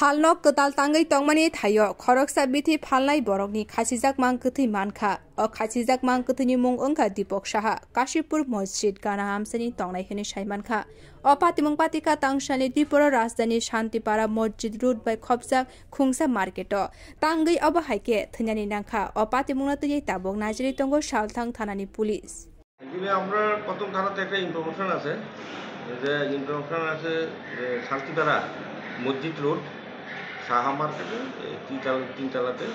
Falno ketal tangai tongmani thayo khoroksa bithi falnai borokni khasijak mang kuthi mankha o khasijak mang kuthini mung ongkha Deepak Saha Kashipur Masjid Gana Hamsani tongnai hini saimankha o patimung patika tangsani Tripura Rajdhani Shantipara Masjid Road by Khopjak Khungsa Market o tangai aba haike thanyani nangkha o patimungna tei tabok najri tongo Salthang Thanani Police এগুলি আমরা প্রথম থানাতে একটা information আছে যে শান্তিপাড়া মসজিদ road Saha মার্কেটে তিনতলাতে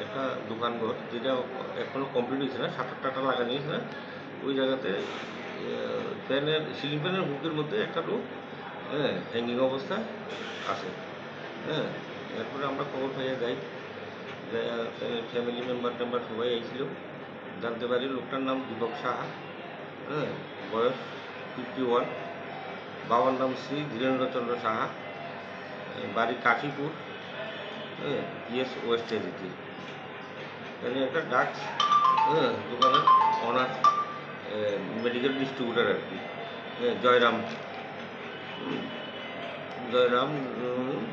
একটা দোকানঘর যেটা এখনও কমপ্লিট হয়েছে না, ৭-৮টা লাগানো হয়েছে না। ওই জায়গাতে সিলিং ফ্যানের বুকের মধ্যে একটা লোক হ্যাঙ্গিং অবস্থায় আছে। এরপরে আমরা খবর পাইয়া যাই, ফ্যামিলি মেম্বার সবাই আইছিল। জানতে পারি লোকটার নাম দীপক সাহা, বয়স 51, বাবার নাম শ্রী ধীরেন্দ্রচন্দ্র সাহা, বাড়ি কাশীপুর, ইএস ওয়েস্ট এরিতে। একটা ডাক্স দোকানের অনার, মেডিকেল ডিস্ট্রিবিউটার আর কি, জয়রাম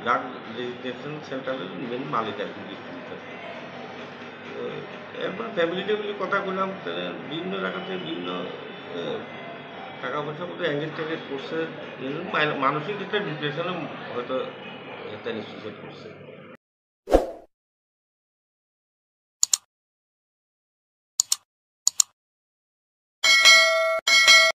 ড্রাগ রেজিস্ট্রেশন সেন্টারের মেন মালিক আর কি, ডিস্ট্রিবিউটার। এরপর ফ্যামিলি কথা বললাম, বিভিন্ন জায়গাতে বিভিন্ন টাকা পয়সা মধ্যে ট্যাঙ্গেজ করছে, মানসিক একটা ডিপ্রেশনে হয়তো একটা সুইসাইড করছে।